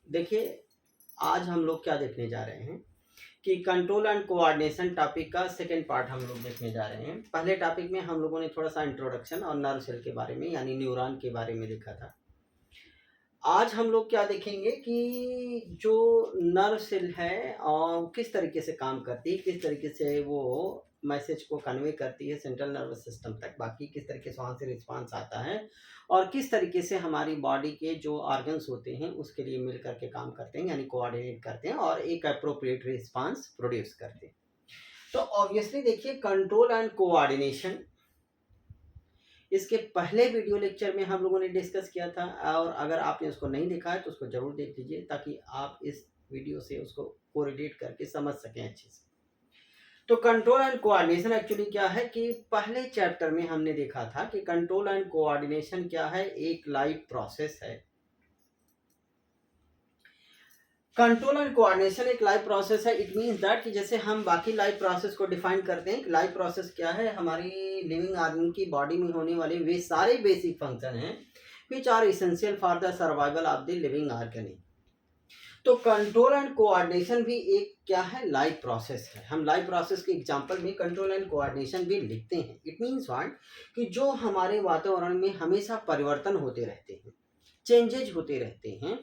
देखिए, आज हम लोग क्या देखने जा रहे हैं कि कंट्रोल एंड कोऑर्डिनेशन टॉपिक का सेकंड पार्ट हम लोग देखने जा रहे हैं। पहले टॉपिक में हम लोगों ने थोड़ा सा इंट्रोडक्शन और नर्व सेल के बारे में यानी न्यूरॉन के बारे में देखा था। आज हम लोग क्या देखेंगे कि जो नर्व सेल है और किस तरीके से काम करती है, किस तरीके से वो मैसेज को कन्वे करती है सेंट्रल नर्वस सिस्टम तक, बाकी किस तरीके से वहाँ से रिस्पांस आता है और किस तरीके से हमारी बॉडी के जो ऑर्गन्स होते हैं उसके लिए मिल करके काम करते हैं यानी कोऑर्डिनेट करते हैं और एक अप्रोप्रिएट रिस्पांस प्रोड्यूस करते हैं। तो ऑब्वियसली देखिए, कंट्रोल एंड कोऑर्डिनेशन इसके पहले वीडियो लेक्चर में हम लोगों ने डिस्कस किया था, और अगर आपने उसको नहीं देखा है तो उसको जरूर देख लीजिए ताकि आप इस वीडियो से उसको कोरिलेट करके समझ सकें अच्छे से। तो कंट्रोल एंड कोऑर्डिनेशन एक्चुअली क्या है कि पहले चैप्टर में हमने देखा था कि कंट्रोल एंड कोऑर्डिनेशन क्या है, एक लाइव प्रोसेस है। कंट्रोल एंड कोऑर्डिनेशन एक लाइव प्रोसेस है। इट मींस दैट कि जैसे हम बाकी लाइव प्रोसेस को डिफाइन करते हैं, लाइव प्रोसेस क्या है, हमारी लिविंग आदमी की बॉडी में होने वाले वे सारे बेसिक फंक्शन हैं which are essential for the survival of the living organism. तो कंट्रोल एंड कोऑर्डिनेशन भी एक क्या है, लाइव प्रोसेस है। हम लाइव प्रोसेस के एग्जांपल में कंट्रोल एंड कोऑर्डिनेशन भी लिखते हैं। इट मींस व्हाट कि जो हमारे वातावरण में हमेशा परिवर्तन होते रहते हैं, चेंजेज होते रहते हैं,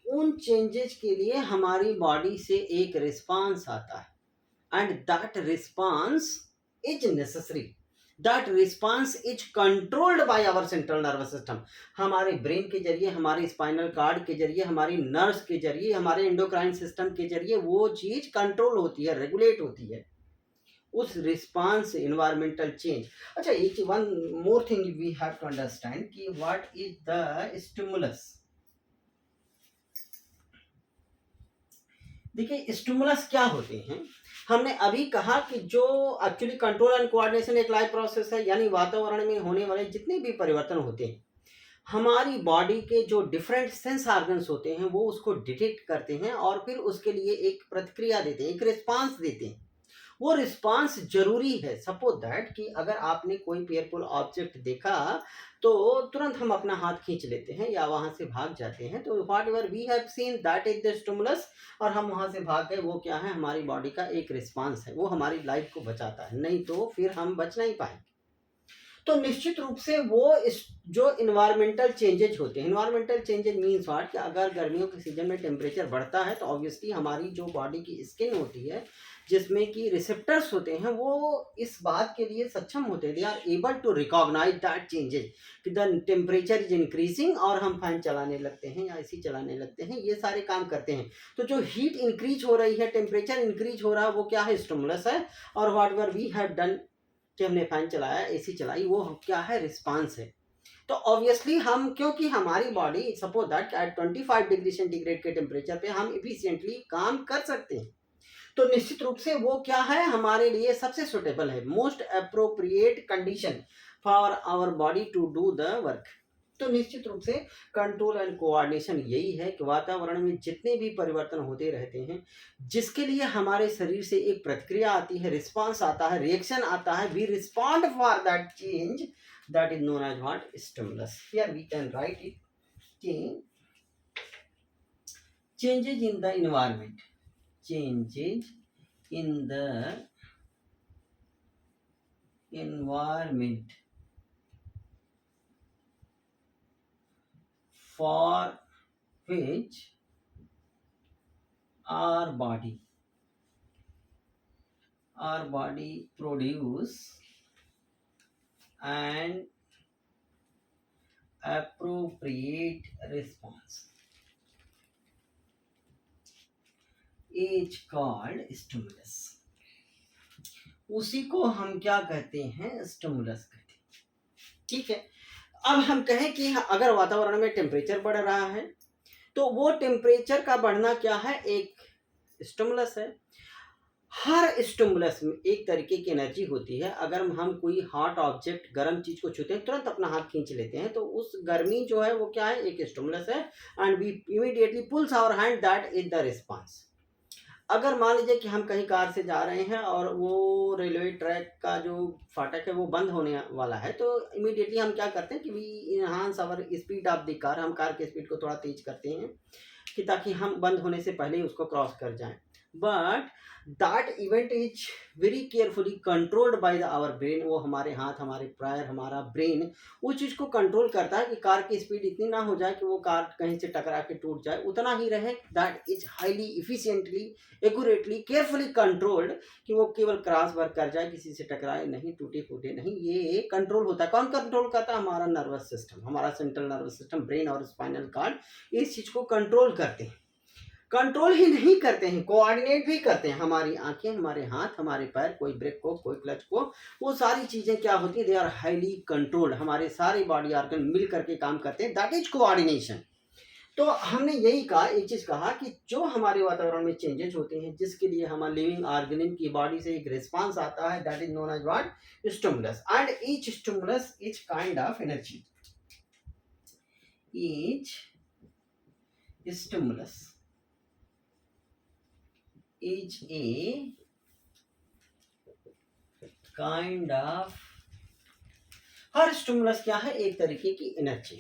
उन चेंजेस के लिए हमारी बॉडी से एक रिस्पांस आता है and that response is necessary, that response is controlled by our central nervous system. हमारे ब्रेन के जरिए, हमारे स्पाइनल कार्ड के जरिए, हमारी नर्व्स के जरिए, हमारे एंडोक्राइन सिस्टम के जरिए वो चीज कंट्रोल होती है, रेगुलेट होती है, उस रिस्पांस एनवायरमेंटल चेंज। अच्छा, एक one more thing we have to understand कि व्हाट इज द स्टिमुलस। देखिए, स्टिमुलस क्या होते हैं। हमने अभी कहा कि जो एक्चुअली कंट्रोल एंड कोऑर्डिनेशन एक लाइव प्रोसेस है, यानी वातावरण में होने वाले जितने भी परिवर्तन होते हैं, हमारी बॉडी के जो डिफरेंट सेंस ऑर्गन्स होते हैं वो उसको डिटेक्ट करते हैं और फिर उसके लिए एक प्रतिक्रिया देते हैं, एक रिस्पांस देते हैं। वो रिस्पांस जरूरी है। सपोज दैट कि अगर आपने कोई पेयरफुल ऑब्जेक्ट देखा तो तुरंत हम अपना हाथ खींच लेते हैं या वहां से भाग जाते हैं, तो whatever we have seen that is the stimulus, और हम वहां से भाग गए, वो क्या है, हमारी बॉडी का एक रिस्पांस है, वो हमारी लाइफ को बचाता है, नहीं तो फिर हम बच नहीं पाएंगे। तो निश्चित रूप से वो इस जो इन्वायरमेंटल चेंजेज होते हैं, इन्वायरमेंटल चेंजेज मीन्स व्हाट कि अगर गर्मियों के सीजन में टेम्परेचर बढ़ता है तो ऑब्वियसली हमारी जो बॉडी की स्किन होती है जिसमें कि रिसेप्टर्स होते हैं वो इस बात के लिए सक्षम होते हैं, they are able to recognise that changes कि द टेम्परेचर इज इंक्रीजिंग, और हम फैन चलाने लगते हैं या एसी चलाने लगते हैं, ये सारे काम करते हैं। तो जो हीट इंक्रीज हो रही है, टेम्परेचर इंक्रीज हो रहा है, वो क्या है, स्टिमुलस है। और whatever we have done कि हमने फैन चलाया, एसी चलाई, वो क्या है, रिस्पांस है। तो ऑब्वियसली हम, क्योंकि हमारी body suppose that at 25 degree centigrade के टेम्परेचर पे हम इफिशिएंटली काम कर सकते हैं, तो निश्चित रूप से वो क्या है, हमारे लिए सबसे सुटेबल है, most appropriate condition for our body to do the work. तो निश्चित रूप से कंट्रोल एंड कोऑर्डिनेशन यही है कि वातावरण में जितने भी परिवर्तन होते रहते हैं जिसके लिए हमारे शरीर से एक प्रतिक्रिया आती है, रिस्पांस आता है, रिएक्शन आता है, we respond for that change, that is known as what, stimulus. Here we can write it कि changes in the environment, changes in the environment for which our body produce an appropriate response is called stimulus। उसी को हम क्या कहते हैं, stimulus कहते हैं। ठीक है, अब हम कहें कि अगर वातावरण में टेम्परेचर बढ़ रहा है तो वो टेम्परेचर का बढ़ना क्या है, एक स्टिमुलस है। हर स्टिमुलस में एक तरीके की एनर्जी होती है। अगर हम कोई हॉट ऑब्जेक्ट, गर्म चीज को छूते हैं, तुरंत अपना हाथ खींच लेते हैं, तो उस गर्मी जो है वो क्या है, एक स्टिमुलस है, and we immediately pulls our hand, that is the response. अगर मान लीजिए कि हम कहीं कार से जा रहे हैं और वो रेलवे ट्रैक का जो फाटक है वो बंद होने वाला है, तो इमीडिएटली हम क्या करते हैं कि we enhance our speed of the car, हम कार की स्पीड को थोड़ा तेज करते हैं, कि ताकि हम बंद होने से पहले ही उसको क्रॉस कर जाएं, but that event is very carefully controlled by the our brain. वो हमारे हाथ, हमारे प्रायर, हमारा ब्रेन उस चीज़ को कंट्रोल करता है कि कार की स्पीड इतनी ना हो जाए कि वो कार कहीं से टकरा के टूट जाए, उतना ही रहे। That is highly efficiently, accurately, carefully controlled, कि वो केवल क्रॉस वर्क कर जाए, किसी से टकराए नहीं, टूटे फूटे नहीं। ये कंट्रोल होता है। कौन कंट्रोल करता है? हमारा नर्वस सिस्टम, हमारा सेंट्रल नर्वस सिस्टम, ब्रेन और स्पाइनल कॉर्ड इस चीज़ को कंट्रोल करते हैं। कंट्रोल ही नहीं करते हैं, कोऑर्डिनेट भी करते हैं। हमारी आंखें, हमारे हाथ, हमारे पैर, कोई ब्रेक को, कोई क्लच को, वो सारी चीज़ें क्या होती है? They are highly controlled. हमारे सारे बॉडी ऑर्गन मिल करके काम करते हैं, दैट इज कोऑर्डिनेशन। तो हमने यही कहा, एक चीज़ कहा कि जो हमारे वातावरण में चेंजेस होते हैं, जिसके लिए हमारे लिविंग ऑर्गेनिज्म की बॉडी से एक रिस्पांस आता है, that is known as what? Stimulus. And each stimulus is kind of energy. Each stimulus is a kind of, हर स्टिमुलस क्या है? एक तरीके की एनर्जी।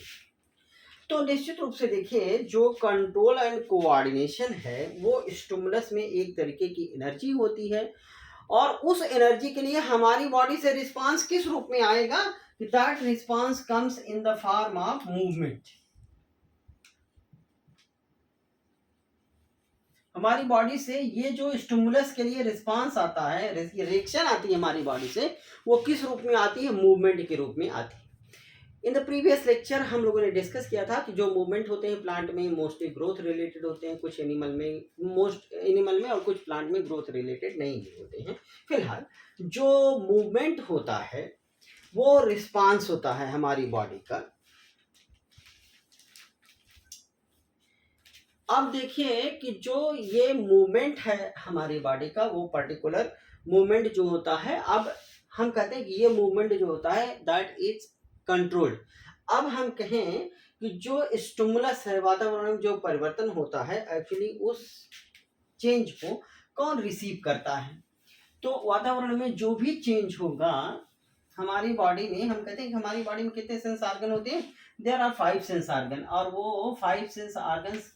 तो निश्चित रूप से देखिए, जो कंट्रोल एंड कोऑर्डिनेशन है वो स्टिमुलस में एक तरीके की एनर्जी होती है, और उस एनर्जी के लिए हमारी बॉडी से रिस्पांस किस रूप में आएगा? That response comes in the form of movement. हमारी बॉडी से ये जो स्टिमुलस के लिए रिस्पांस आता है, रिएक्शन आती है हमारी बॉडी से, वो किस रूप में आती है? मूवमेंट के रूप में आती है। इन द प्रीवियस लेक्चर हम लोगों ने डिस्कस किया था कि जो मूवमेंट होते हैं प्लांट में मोस्टली ग्रोथ रिलेटेड होते हैं, कुछ एनिमल में, मोस्ट एनिमल में, और कुछ प्लांट में ग्रोथ रिलेटेड नहीं होते हैं। फिलहाल जो मूवमेंट होता है वो रिस्पांस होता है हमारी बॉडी का। अब देखिए कि जो ये मूवमेंट है हमारी बॉडी का, वो पर्टिकुलर मूवमेंट जो होता है, अब हम कहते हैं कि ये मूवमेंट जो होता है दैट इज कंट्रोल्ड। अब हम कहें कि जो स्टिमुलस है, वातावरण में जो परिवर्तन होता है, एक्चुअली उस चेंज को कौन रिसीव करता है? तो वातावरण में जो भी चेंज होगा हमारी बॉडी में, हम कहते हैं कि हमारी बॉडी में कितने सेंस ऑर्गन होते हैं? देयर आर 5 सेंस ऑर्गन, और वो 5 सेंस ऑर्गन्स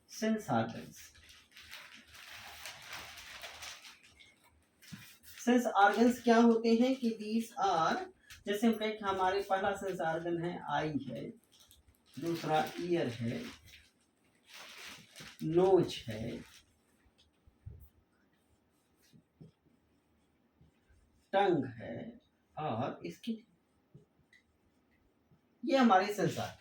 सेंस ऑर्गन्स क्या होते हैं कि दीज आर, जैसे हम कहें कि हमारे पहला सेंस ऑर्गन है आई है, दूसरा ईयर है, नोज है, टंग है, और इसकी, ये हमारे सेंस ऑर्गन,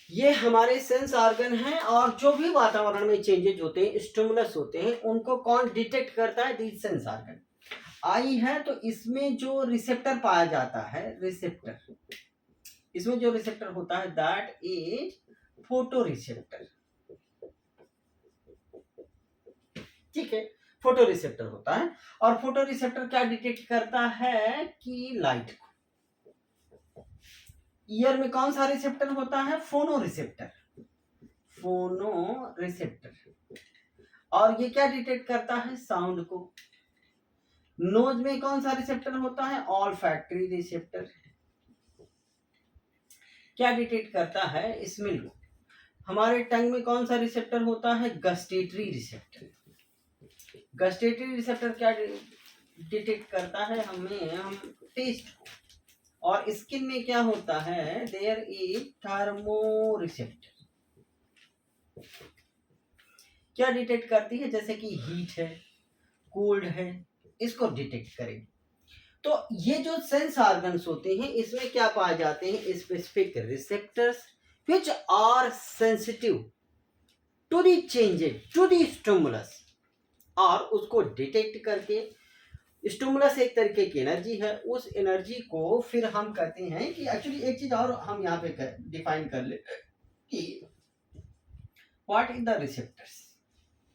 ये हमारे सेंस ऑर्गन हैं। और जो भी वातावरण में चेंजेज होते हैं, स्टिमुलस होते हैं, उनको कौन डिटेक्ट करता है? These sense organ. आई है तो इसमें जो रिसेप्टर पाया जाता है, रिसेप्टर, इसमें जो रिसेप्टर होता है दैट इज फोटो रिसेप्टर। ठीक है, फोटो रिसेप्टर होता है। और फोटो रिसेप्टर क्या डिटेक्ट करता है? कि लाइट को। ईयर में कौन सा रिसेप्टर होता है? फोनो रिसेप्टर, फोनो रिसेप्टर। और ये क्या डिटेक्ट करता है? साउंड को। नोज में कौन सा रिसेप्टर होता है? Olfactory receptor. क्या डिटेक्ट करता है? स्मेल को। हमारे टंग में कौन सा रिसेप्टर होता है? Gustatory receptor. गस्टेटरी रिसेप्टर क्या डिटेक्ट करता है? हम टेस्ट को। और स्किन में क्या होता है? There is thermoreceptor. क्या डिटेक्ट करती है? जैसे कि हीट है, कोल्ड है, इसको डिटेक्ट करेगी। तो ये जो सेंस ऑर्गन्स होते हैं, इसमें क्या पाए जाते हैं? Specific receptors which are sensitive to the changes to the stimulus, और उसको डिटेक्ट करके, स्टिमुलस एक तरीके की एनर्जी है, उस एनर्जी को फिर हम कहते हैं कि, एक्चुअली एक चीज और हम यहाँ पे डिफाइन कर ले कि व्हाट इज द रिसेप्टर्स।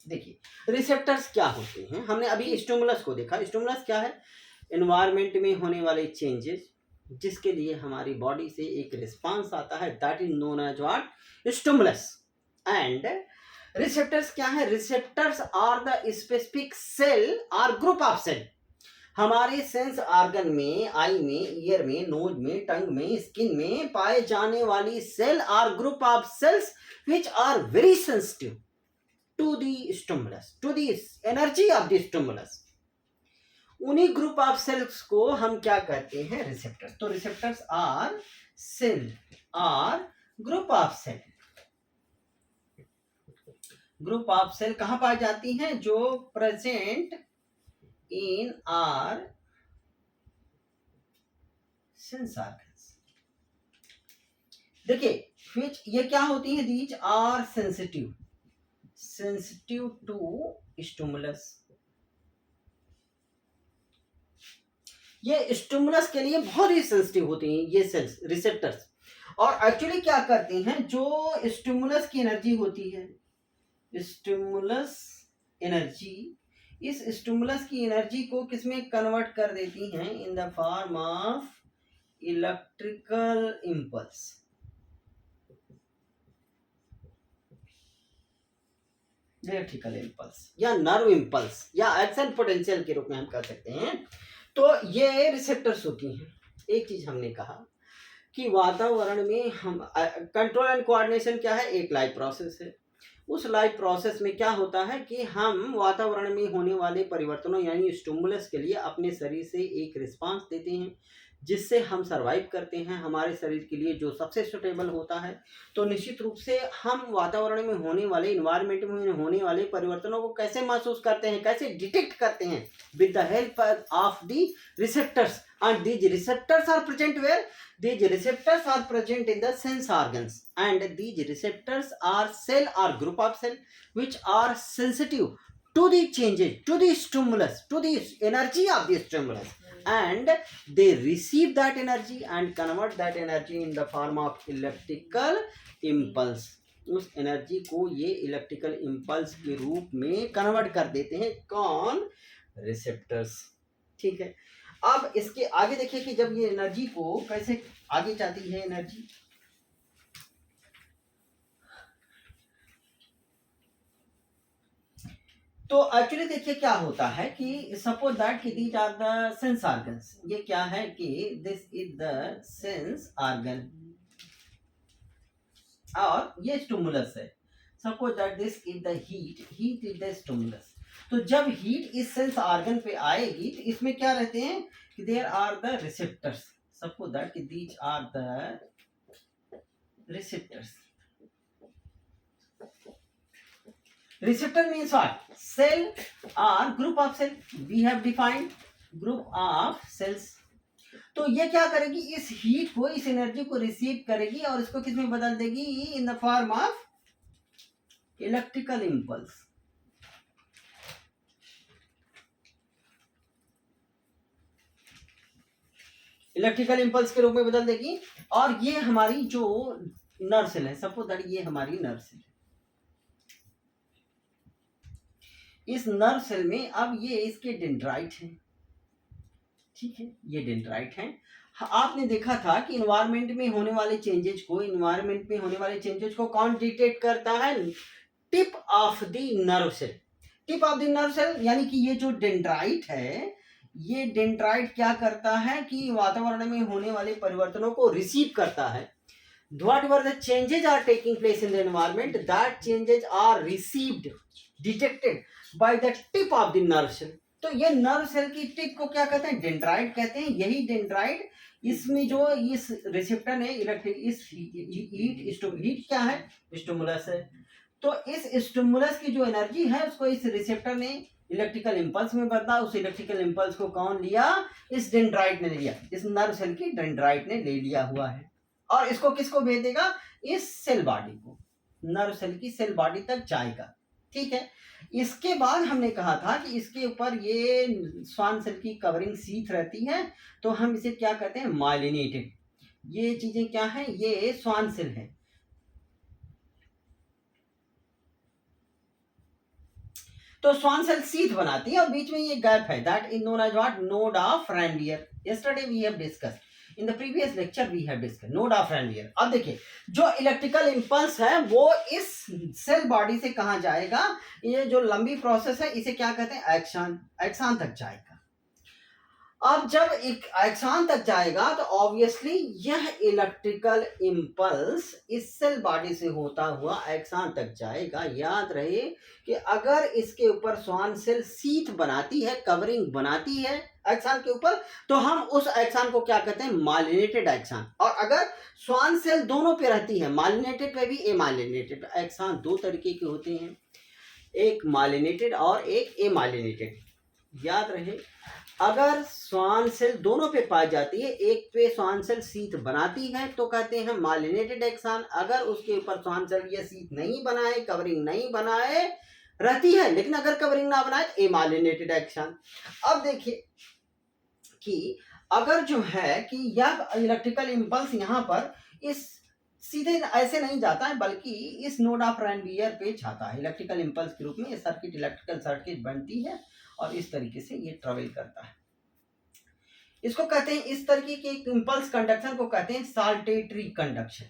देखिए रिसेप्टर्स क्या होते हैं, हमने अभी स्टिमुलस को देखा। स्टिमुलस क्या है? एनवायरमेंट में होने वाले चेंजेस जिसके लिए हमारी बॉडी से एक रिस्पांस आता है, that is known as what? Stimulus. And receptors क्या है? Receptors are the specific cell और ग्रुप ऑफ सेल। हमारे सेंस ऑर्गन में, आई में, ईयर में, नोज में, टंग में, स्किन में पाए जाने वाली cell or group of cells which are very sensitive to the stimulus, to the energy of the stimulus. उन्हीं ग्रुप ऑफ सेल्स को हम क्या कहते हैं? रिसेप्टर। तो receptors are cell, or group of cell. Group of cell कहां पाई जाती हैं? जो present in our sense organs. देखिए which ये क्या होती है? These are sensitive, sensitive to stimulus. ये स्टिमुलस के लिए बहुत ही सेंसिटिव होती हैं ये सेल्स, रिसेप्टर्स। और एक्चुअली क्या करते हैं? जो स्टिमुलस की एनर्जी होती है, स्टिमुलस एनर्जी, इस स्टिमुलस की एनर्जी को किसमें कन्वर्ट कर देती हैं? In the form of electrical impulse. Electrical impulse या नर्व इम्पल्स या एक्शन पोटेंशियल के रूप में हम कह सकते हैं। तो ये रिसेप्टर्स होती हैं। एक चीज हमने कहा कि वातावरण में हम कंट्रोल एंड कोऑर्डिनेशन क्या है? एक लाइफ प्रोसेस है। उस लाइफ प्रोसेस में क्या होता है कि हम वातावरण में होने वाले परिवर्तनों यानी स्टिमुलस के लिए अपने शरीर से एक रिस्पांस देते हैं, जिससे हम सरवाइव करते हैं हमारे शरीर के लिए जो सबसे सुटेबल होता है। तो निश्चित रूप से हम वातावरण में होने वाले, इन्वायरमेंट में होने वाले परिवर्तनों को कैसे महसूस करते हैं, कैसे डिटेक्ट करते हैं? With the help of the receptors. And these receptors are present where? These receptors are present in the sense organs, and these receptors are cell or group of cell which are sensitive to the changes, to the stimulus, to the energy of the stimulus, and they receive that energy and convert that energy in the form of electrical impulse. उस energy को ये electrical impulse के रूप में convert कर देते हैं। कौन? रिसेप्टर्स। ठीक है। अब इसके आगे देखिए कि जब ये एनर्जी को कैसे आगे जाती है एनर्जी, तो एक्चुअली देखिए क्या होता है कि सपोज दैट कि these are the sense organs. ये क्या है कि this is the sense organ और ये स्टिमुलस है। Suppose that this is the heat, heat is the stimulus. तो जब हीट इस सेंस ऑर्गन पे आएगी तो इसमें क्या रहते हैं कि there are the receptors. Suppose that कि these are the receptors. Receptor means what? Cell और group of cell. We have defined group of cells. तो ये क्या करेगी? इस हीट को, इस एनर्जी को रिसीव करेगी और इसको किसमें बदल देगी? In the form of electrical impulse. Electrical impulse के रूप में बदल देगी। और ये हमारी जो नर्व सेल है, सपोज दैट ये हमारी नर्व सेल है। इस नर्व सेल में अब ये इसके डेंड्राइट हैं। ठीक है, ये डेंड्राइट हैं। आपने देखा था कि इन्वायरमेंट में होने वाले चेंजेस को, इन्वायरमेंट में होने वाले चेंजेस को कौन डिटेक्ट करता है? Tip of the nerve cell. Tip of the nerve cell यानी कि ये जो डेंड्राइट है, ये डेंड्राइट क्या करता है कि वातावरण में होने वाले परिवर्तनों को रिसीव करता है। Whatever the changes are taking place in the environment, that changes are received, detected by the tip of the nerve cell. तो ये नर्व सेल की टिप को क्या कहते हैं? डेंड्राइट कहते हैं। यही डेंड्राइट, इसमें जो इस रिसेप्टर ने इलेक्ट्रिक, इस हीट क्या है? स्टिमुलस है। तो इस स्टिमुलस की जो एनर्जी है उसको इस रिसेप्टर ने इलेक्ट्रिकल इम्पल्स में बदला। उस इलेक्ट्रिकल इम्पल्स को कौन लिया? इस डेंड्राइट ने लिया। इस नर्व सेल की डेंड्राइट ने ले लिया हुआ है और इसको किसको भेज देगा? इस सेल बॉडी को, नर्व सेल की सेल बॉडी तक जाएगा। ठीक है। इसके बाद हमने कहा था कि इसके ऊपर ये स्वान सेल की कवरिंग सीथ रहती है, तो हम इसे क्या कहते हैं? माइलिनेटेड। ये चीजें क्या है? ये स्वान सेल है। तो स्वान सेल सीथ बनाती है और बीच में ये गैप है, that is known as what? Node of Ranvier. Yesterday we have discussed, in the previous lecture we have discussed node of Ranvier. अब देखिए जो इलेक्ट्रिकल इंपल्स है वो इस सेल बॉडी से कहां जाएगा? ये जो लंबी प्रोसेस है इसे क्या कहते हैं? एक्सन, एक्सन तक जाएगा। अब जब एक एक्सान तक जाएगा तो ऑब्वियसली यह इलेक्ट्रिकल इम्पल्स इस सेल बॉडी से होता हुआ एक्सान तक जाएगा। याद रहे कि अगर इसके ऊपर स्वान सेल सीथ बनाती है, कवरिंग बनाती है एक्सान के ऊपर, तो हम उस एक्सान को क्या कहते हैं, माइलिनेटेड एक्सान। और अगर स्वान सेल दोनों पे रहती है, माइलिनेटेड पे भी एमाइलिनेटेड। एक्सान दो तरीके के होते हैं, एक माइलिनेटेड और एक एमाइलिनेटेड। याद रहे, अगर स्वान सेल दोनों पे पाई जाती है, एक पे स्वान सेल सीथ बनाती है तो कहते हैं माइलिनेटेड एक्सान। अगर उसके ऊपर स्वान सेल ये सीथ नहीं बनाए, कवरिंग नहीं बनाए, रहती है लेकिन अगर कवरिंग ना बनाए तो एमाइलिनेटेड एक्सान। अब देखिए कि अगर जो है कि यह इलेक्ट्रिकल इम्पल्स यहाँ पर इस सीधे ऐसे नहीं जाता है, बल्कि इस नोड ऑफ रैनवियर पे जाता है इलेक्ट्रिकल इम्पल्स के रूप में। ये सर्किट इलेक्ट्रिकल सर्किट बनती है और इस तरीके से ये ट्रेवल करता है। इसको कहते हैं, इस तरीके के इम्पल्स कंडक्शन को कहते हैं साल्टेटरी कंडक्शन।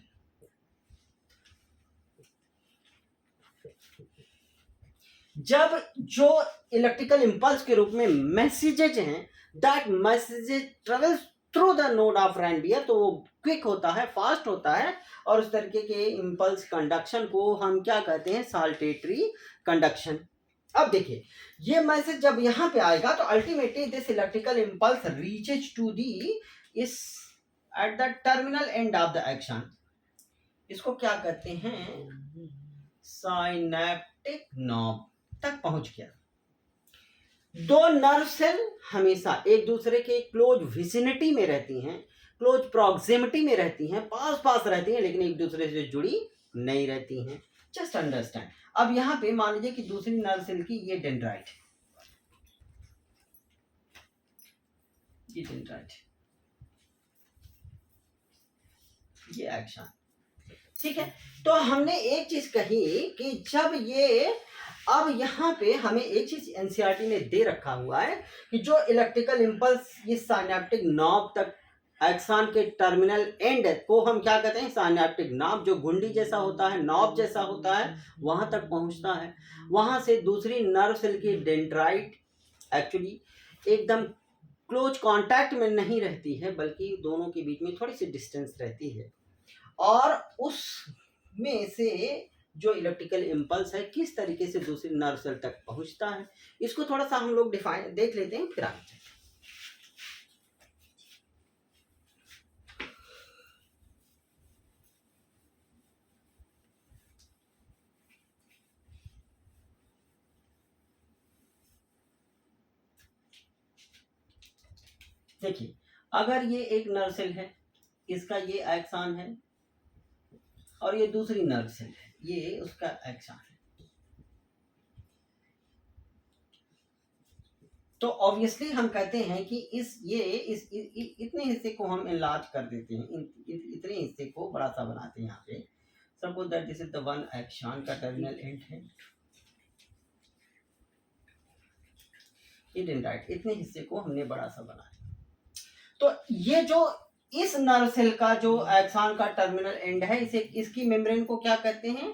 जब जो इलेक्ट्रिकल इम्पल्स के रूप में मैसेजेज हैं, that messages travels through the node of Ranvier, तो वो क्विक होता है, फास्ट होता है, और उस तरीके के इम्पल्स कंडक्शन को हम क्या कहते हैं, साल्टेटरी कंडक्शन। अब देखिए, ये मैसेज जब यहाँ पे आएगा तो ultimately this electrical impulse reaches to the इस at the terminal end of the axon. इसको क्या कहते हैं, साइनेप्टिक नॉब तक पहुंच गया। दो नर्व सेल हमेशा एक दूसरे के क्लोज विसिनिटी में रहती हैं, क्लोज प्रॉक्सिमिटी में रहती हैं, पास पास रहती हैं, लेकिन एक दूसरे से जुड़ी नहीं रहती हैं। Just understand. अब यहाँ पे मान लीजिए कि दूसरी नर्व सेल की ये डेंड्राइट, ये डेंड्राइट, ये एक्शन, ठीक है। तो हमने एक चीज कही कि जब ये, अब यहाँ पे हमें एक चीज एनसीईआरटी में दे रखा हुआ है कि जो इलेक्ट्रिकल इम्पल्स ये साइनेप्टिक नॉब तक, एक्सान के टर्मिनल एंड को हम क्या कहते हैं, साइनेप्टिक नॉब, जो घुंडी जैसा होता है, नॉब जैसा होता है, वहां तक पहुंचता है। वहां से दूसरी नर्व सेल की डेंड्राइट एक्चुअली एकदम क्लोज कांटेक्ट में नहीं रहती है, बल्कि दोनों के बीच में थोड़ी सी डिस्टेंस रहती है, और उस में से जो इलेक्ट्रिकल इम्पल्स है किस तरीके से दूसरी नर्व सेल तक पहुंचता है, इसको थोड़ा सा हम लोग डिफाइन देख लेते हैं, फिर आगे। देखिए, अगर ये एक नर्व सेल है, इसका ये एक्सान है, और ये दूसरी नर्व सेल है, ये उसका एक्सान है, तो ऑब्वियसली हम कहते हैं कि इतने हिस्से को हम इनलार्ज कर देते हैं, इतने हिस्से को बड़ा सा बनाते हैं। यहाँ पे suppose that this is the one action का टर्मिनल एंड है, डेंड्राइट, इतने हिस्से को हमने बड़ा सा बनाया। तो ये जो इस नर्व सेल का जो एक्सान का टर्मिनल एंड है, इसे, इसकी मेम्ब्रेन को क्या कहते हैं,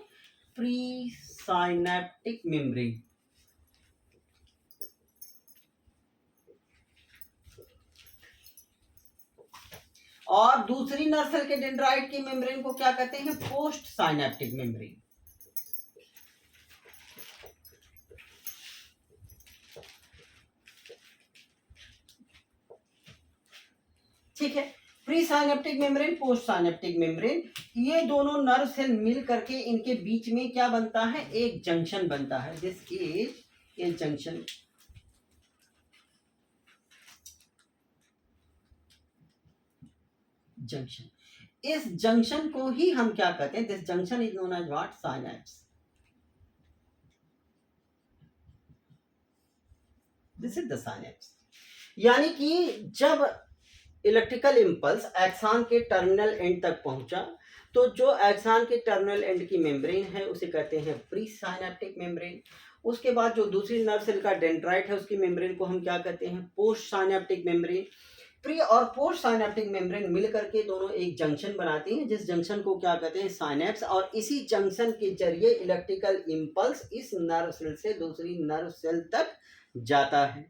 प्री साइनेप्टिक मेम्ब्रेन। और दूसरी नर्व सेल के डेंड्राइट की मेम्ब्रेन को क्या कहते हैं, पोस्ट साइनेप्टिक मेम्ब्रेन। ठीक है, pre synaptic membrane, post synaptic membrane, ये दोनों नर्व सेल मिल करके इनके बीच में क्या बनता है, एक जंक्शन बनता है। This is a junction. Junction, इस जंक्शन को ही हम क्या कहते हैं, this junction is known as what, synapse. This is the synapse. यानी कि जब इलेक्ट्रिकल इम्पल्स एक्सान के टर्मिनल एंड तक पहुंचा, तो जो एक्सान के टर्मिनल एंड की मेम्ब्रेन है उसे कहते हैं प्री साइनेप्टिक मेम्ब्रेन। उसके बाद जो दूसरी नर्व सेल का डेंड्राइट है, उसकी मेम्ब्रेन को हम क्या कहते हैं, पोस्ट साइनेप्टिक मेम्ब्रेन। प्री और पोस्ट साइनेप्टिक मेम्ब्रेन मिल करके दोनों एक जंक्शन बनाती हैं, जिस जंक्शन को क्या कहते हैं, साइनेप्स। और इसी जंक्शन के जरिए इलेक्ट्रिकल इम्पल्स इस नर्व सेल से दूसरी नर्व सेल तक जाता है।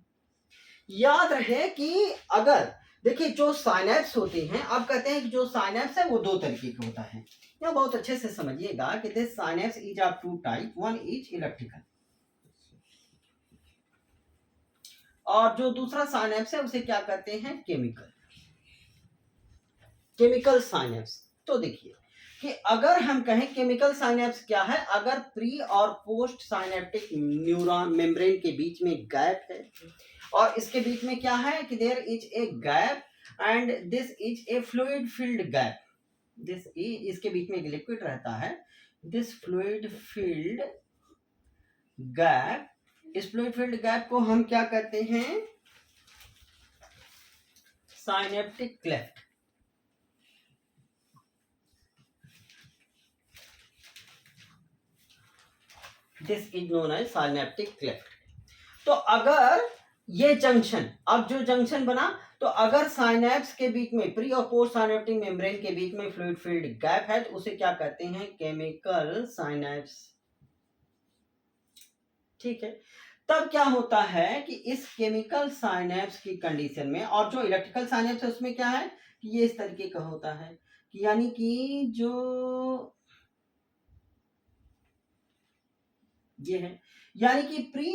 याद रहे कि अगर देखिए जो साइनेप्स होते हैं, आप कहते हैं कि जो साइनेप्स है वो दो तरीके का होता है। यह बहुत अच्छे से समझिएगा कि this synapse is of two type, one is electrical और जो दूसरा साइनेप्स है उसे क्या कहते हैं, केमिकल, केमिकल साइनेप्स। तो देखिए कि अगर हम कहें केमिकल साइनेप्स क्या है, अगर प्री और पोस्ट साइनेप्टिक न्यूरॉन मेम्ब्रेन के बीच में गैप है और इसके बीच में क्या है कि there is a gap and this is a fluid field gap, this is, इसके बीच में एक लिक्विड रहता है, दिस फ्लूइड फील्ड गैप, इस फ्लूइड फील्ड गैप को हम क्या कहते हैं, synaptic cleft. This is known as synaptic cleft. तो अगर ये जंक्शन, अब जो जंक्शन बना, तो अगर साइनेप्स के बीच में, प्री और पोस्ट साइनेप्टिक मेम्ब्रेन के बीच में फ्लूइड फील्ड गैप है तो उसे क्या कहते हैं, केमिकल साइनेप्स। ठीक है, तब क्या होता है कि इस केमिकल साइनेप्स की कंडीशन में, और जो इलेक्ट्रिकल साइनेप्स है उसमें क्या है कि ये इस तरीके का होता है कि यानी कि जो ये है, यानी कि प्री,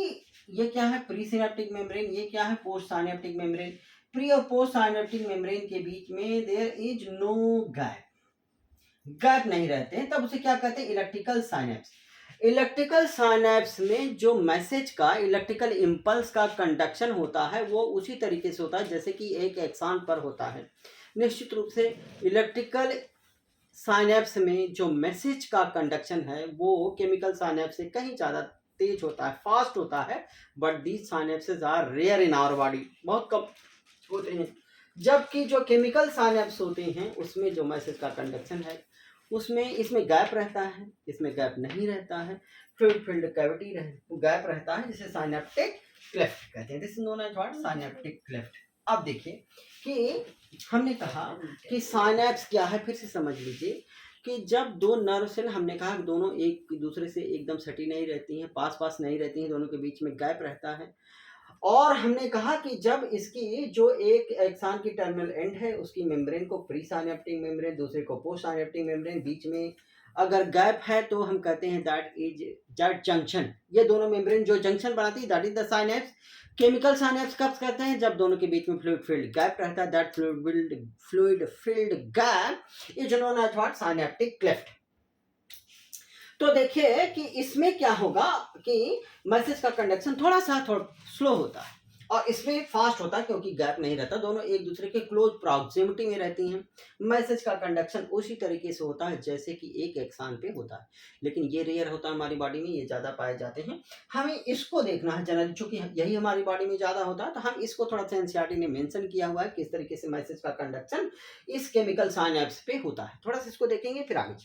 ये क्या है प्री सिनेप्टिक मेम्ब्रेन, ये क्या है पोस्ट साइनेप्टिक मेम्ब्रेन। प्री और पोस्ट साइनेप्टिक मेम्ब्रेन के बीच में there is no gap, gap नहीं रहते हैं, तब उसे क्या कहते हैं, इलेक्ट्रिकल साइनेप्स। इलेक्ट्रिकल साइनेप्स में जो मैसेज का, इलेक्ट्रिकल इम्पल्स का कंडक्शन होता है वो उसी तरीके से होता है जैसे कि एक एक्सान पर होता है। निश्चित रूप से इलेक्ट्रिकल साइनेप्स में जो मैसेज का कंडक्शन है वो केमिकल साइनेप्स से कहीं ज़्यादा तेज होता है, फास्ट होता है, but these synapses are rare in our body, बहुत कम होते हैं। जबकि जो केमिकल साइनेप्स होते हैं उसमें जो मैसेज का कंडक्शन है उसमें, इसमें गैप रहता है, इसमें गैप नहीं रहता है, फ्लूइड फील्ड कैविटी गैप रहता है, जिसे साइनेप्टिक क्लेफ्ट कहते हैं। This is known as what, synaptic cleft. अब देखिए कि हमने कहा कि साइनेप्स क्या है, फिर से समझ लीजिए कि जब दो नर्व सेल, हमने कहा कि दोनों एक दूसरे से एकदम सटी नहीं रहती हैं, पास पास नहीं रहती हैं, दोनों के बीच में गैप रहता है, और हमने कहा कि जब इसकी जो एक एक्सान की टर्मिनल एंड है उसकी मेम्ब्रेन को प्री साइनेप्टिक मेम्ब्रेन, दूसरे को पोस्ट साइनेप्टिक मेम्ब्रेन, बीच में अगर गैप है तो हम कहते हैं दैट इज दैट जंक्शन, ये दोनों मेम्ब्रेन जो जंक्शन बनाती है that is the synapse. Chemical synapse कब कहते हैं, जब दोनों के बीच में फ्लूइड फील्ड गैप रहता है, that fluid field gap is known as what, synaptic cleft. तो देखिए कि इसमें क्या होगा कि मैसेज का कंडक्शन थोड़ा स्लो होता है और इसमें फास्ट होता है क्योंकि गैप नहीं रहता, दोनों एक दूसरे के क्लोज प्रॉक्सिमिटी में रहती हैं। मैसेज का कंडक्शन उसी तरीके से होता है जैसे कि एक एक्सान पे होता है, लेकिन ये रेयर होता है हमारी बॉडी में, ये ज़्यादा पाए जाते हैं। हमें इसको देखना है जनरली, चूंकि यही हमारी बॉडी में ज़्यादा होता है, तो हम इसको थोड़ा सा एनसीईआरटी ने मेंशन किया हुआ है किस तरीके से मैसेज का कंडक्शन इस केमिकल साइनेप्स पे होता है। थोड़ा सा इसको देखेंगे फिर आगे।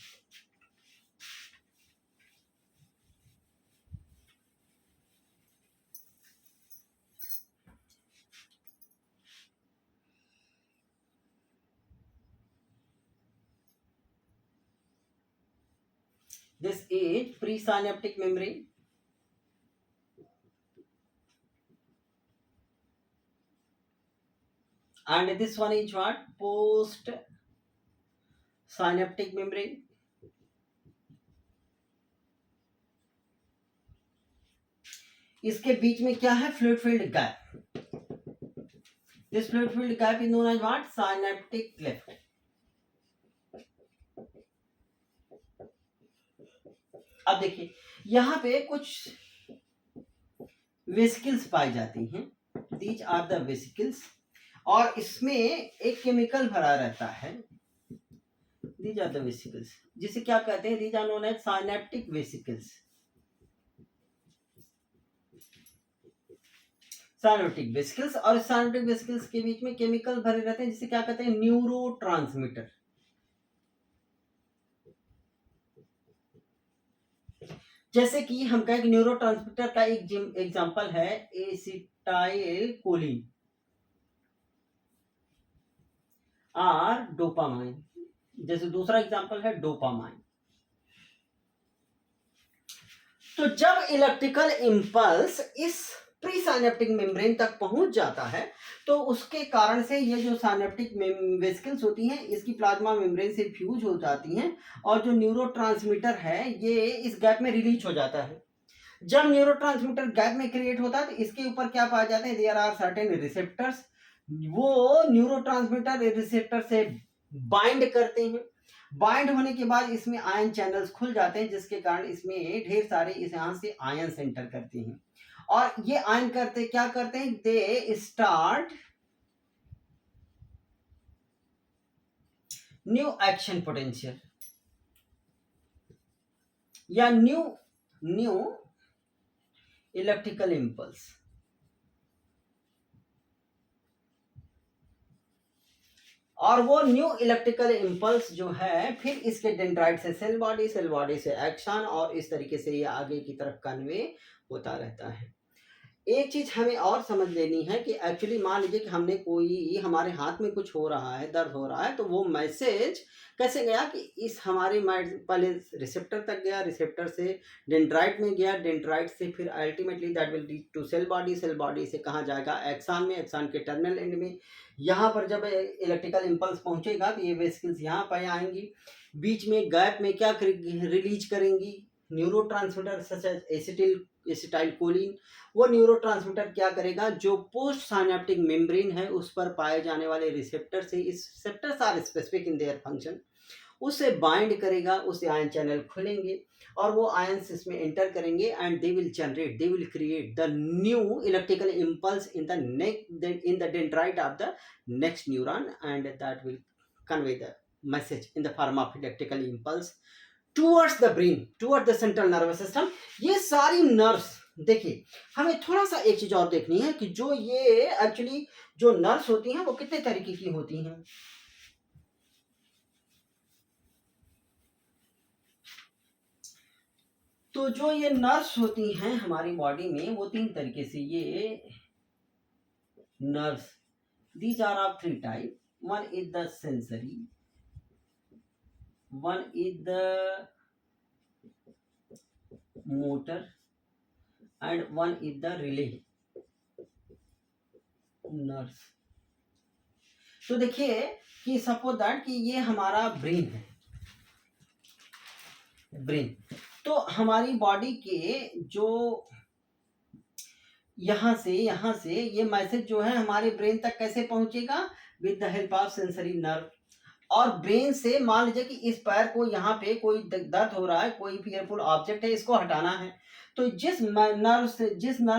This is presynaptic membrane. And this one is what? Post synaptic membrane. इसके बीच में क्या है? Fluid field gap. This fluid filled gap is known as what? Synaptic cleft. अब देखिए यहाँ पे कुछ वेसिकल्स पाई जाती हैं. These are the vesicles. और इसमें एक केमिकल भरा रहता है. These are the vesicles. जिसे क्या कहते हैं? These are known as synaptic vesicles. Synaptic vesicles. और साइनेप्टिक वेसिकल्स के बीच में केमिकल भरे रहते हैं जिसे क्या कहते हैं? न्यूरोट्रांसमीटर. जैसे कि हम कहें कि न्यूरोट्रांसमीटर का एक एग्जांपल है एसिटाइल कोलिन और डोपामाइन. जैसे दूसरा एग्जांपल है डोपामाइन. तो जब इलेक्ट्रिकल इंपल्स इस प्री साइनेप्टिक मेम्ब्रेन तक पहुंच जाता है, तो उसके कारण से ये जो साइनेप्टिक वेसिकल्स होती हैं इसकी प्लाज्मा मेम्ब्रेन से फ्यूज हो जाती हैं और जो न्यूरोट्रांसमीटर है ये इस गैप में रिलीज हो जाता है। जब न्यूरोट्रांसमीटर गैप में क्रिएट होता है तो इसके ऊपर क्या पाए जाते हैं, देयर आर सर्टेन रिसेप्टर्स, वो न्यूरोट्रांसमीटर रिसेप्टर से बाइंड करते हैं। बाइंड होने के बाद इसमें आयन चैनल्स खुल जाते हैं जिसके कारण इसमें ढेर सारे इस यहाँ से आयन एंटर करते हैं और ये आयन करते क्या करते हैं, they start new action potential या न्यू इलेक्ट्रिकल इंपल्स। और वो न्यू इलेक्ट्रिकल इंपल्स जो है फिर इसके डेंड्राइट से सेल बॉडी, सेल बॉडी से एक्शन और इस तरीके से ये आगे की तरफ कन्वे होता रहता है। एक चीज हमें और समझ लेनी है कि एक्चुअली मान लीजिए कि हमने कोई हमारे हाथ में कुछ हो रहा है, दर्द हो रहा है, तो वो मैसेज कैसे गया कि इस हमारे पहले रिसेप्टर तक गया, रिसेप्टर से डेंड्राइट में गया, डेंड्राइट से फिर ultimately that will lead to cell body, cell body से कहाँ जाएगा, एक्सान में, एक्सान के टर्मिनल एंड में। यहाँ पर जब इलेक्ट्रिकल इंपल्स पहुंचेगा तो ये वेसिकल्स यहाँ पर आएंगी, बीच में गैप में क्या रिलीज करेंगी, न्यूरोट्रांसमीटर सच एज एसिटाइलकोलिन। वो न्यूरोट्रांसमीटर क्या करेगा, जो पोस्ट साइनेप्टिक मेम्ब्रेन है उस पर पाए जाने वाले रिसेप्टर से, इस receptors are specific in their function, उससे बाइंड करेगा, उससे आयन चैनल खुलेंगे और वो आयंस इसमें एंटर करेंगे and they will create the new electrical impulse in the dendrite of the next neuron and that will convey the message in the form of electrical impulse towards the brain, towards the central nervous system. ये सारी nerves, देखिए हमें थोड़ा सा एक चीज और देखनी है कि जो ये एक्चुअली जो नर्व्स होती हैं वो कितने तरीके की होती हैं। तो जो ये नर्व्स होती हैं हमारी बॉडी में वो 3 तरीके से ये nerves, these are of 3 type. One is the sensory, one is the motor and one is the relay nerves। तो देखिए कि सपोज दैट कि ये हमारा ब्रेन है, ब्रेन, तो हमारी बॉडी के जो यहाँ से ये मैसेज जो है हमारे ब्रेन तक कैसे पहुंचेगा, with the help of sensory nerve. और ब्रेन से मान लीजिए कि इस पैर को यहाँ पे कोई दर्द हो रहा है, कोई फियरफुल ऑब्जेक्ट है, इसको हटाना है, तो जिस नर्व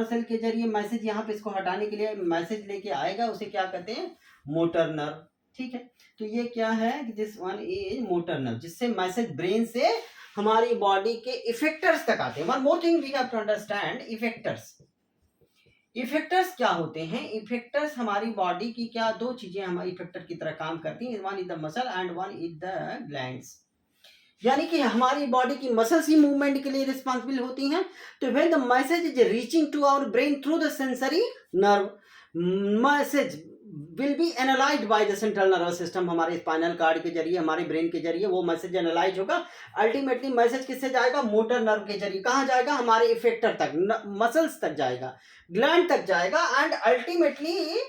सेल के जरिए मैसेज यहाँ पे इसको हटाने के लिए मैसेज लेके आएगा उसे क्या कहते हैं, मोटर नर्व। ठीक है, तो ये क्या है, this one is motor nerve, जिससे मैसेज ब्रेन से हमारी बॉडी के इफेक्टर्स तक आते हैं। One more thing we have to understand, effectors क्या होते हैं। इफेक्टर्स हमारी बॉडी की क्या 2 चीजें हमारी इफेक्टर की तरह काम करती हैं, one is the muscle and one is the glands. यानी कि हमारी बॉडी की मसल्स ही मूवमेंट के लिए रिस्पॉन्सिबल होती हैं। तो when the message is reaching to our brain through the sensory nerve, message will be analysed by the central nervous system. हमारे स्पाइनल कार्ड के जरिए, हमारे ब्रेन के जरिए वो मैसेज एनालाइज होगा। अल्टीमेटली मैसेज किससे जाएगा, मोटर नर्व के जरिए। कहाँ जाएगा, हमारे इफेक्टर तक, मसल्स तक जाएगा, ग्लैंड तक जाएगा एंड अल्टीमेटली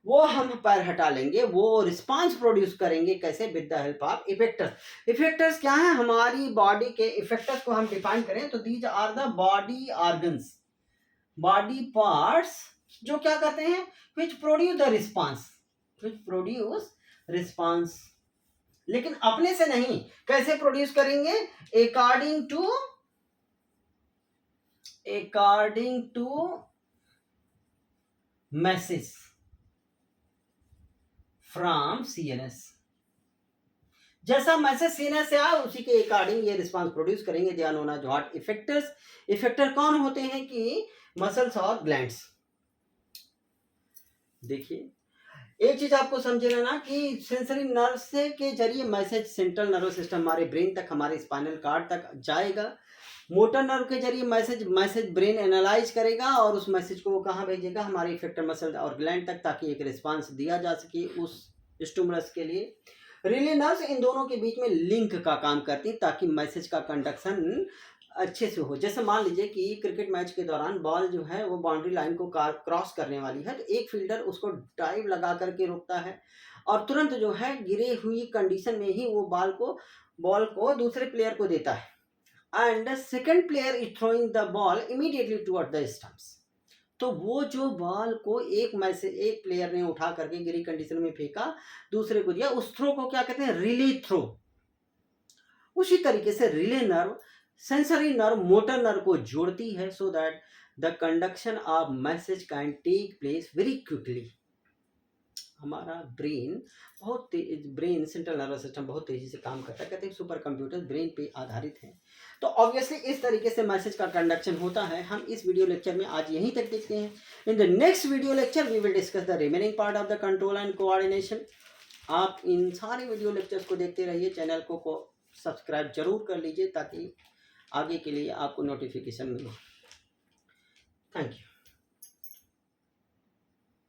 वो हम पैर हटा लेंगे, वो रिस्पांस प्रोड्यूस करेंगे। कैसे, with the help of effectors. Effectors क्या है, हमारी बॉडी के इफेक्टर्स को हम डिफाइन करें तो these are the body organs, body parts जो क्या करते हैं, which produce the response, लेकिन अपने से नहीं। कैसे प्रोड्यूस करेंगे, according to message from CNS। जैसा मैसेज सीएनएस से आया उसी के अकॉर्डिंग ये रिस्पांस प्रोड्यूस करेंगे। They are known as what, effectors. Effector कौन होते हैं कि मसल्स और ग्लैंड्स। देखिए एक चीज आपको समझे ना कि सेंसरी नर्व से के जरिए मैसेज सेंट्रल नर्वस सिस्टम, हमारे ब्रेन तक, हमारे स्पाइनल कार्ड तक जाएगा। मोटर नर्व के जरिए मैसेज ब्रेन एनालाइज करेगा और उस मैसेज को वो कहाँ भेजेगा, हमारे इफेक्टर मसल और ग्लैंड तक, ताकि एक रिस्पांस दिया जा सके उस स्टिमुलस के लिए। रिले नर्व्स इन दोनों के बीच में लिंक का काम करती है ताकि मैसेज का कंडक्शन अच्छे से हो। जैसे मान लीजिए कि क्रिकेट मैच के दौरान बॉल जो है वो बाउंड्री लाइन को क्रॉस करने वाली है, तो एक फील्डर उसको डाइव लगा करके रोकता है और तुरंत जो है गिरे हुई कंडीशन में ही वो बॉल को दूसरे प्लेयर को देता है and second player is throwing the ball immediately toward the stumps. तो वो जो बॉल को एक मैच से एक प्लेयर ने उठा करके गिरी कंडीशन में फेंका, दूसरे को दिया, उस थ्रो को क्या कहते हैं? Relay through. उसी तरीके से relay nerve sensory nerve motor nerve को जोड़ती है so that the conduction of message can take place very quickly. हमारा ब्रेन सेंट्रल नर्वस सिस्टम बहुत तेजी से काम करता है। कहते हैं सुपर कंप्यूटर ब्रेन पे आधारित है। तो ऑब्वियसली इस तरीके से मैसेज का कंडक्शन होता है। हम इस वीडियो लेक्चर में आज यहीं तक देखते हैं। In the next video lecture we will discuss the remaining part of the control and coordination. आप इन सारे वीडियो लेक्चर्स को देखते रहिए। चैनल को सब्सक्राइब जरूर कर लीजिए ताकि आगे के लिए आपको नोटिफिकेशन मिले। Thank you.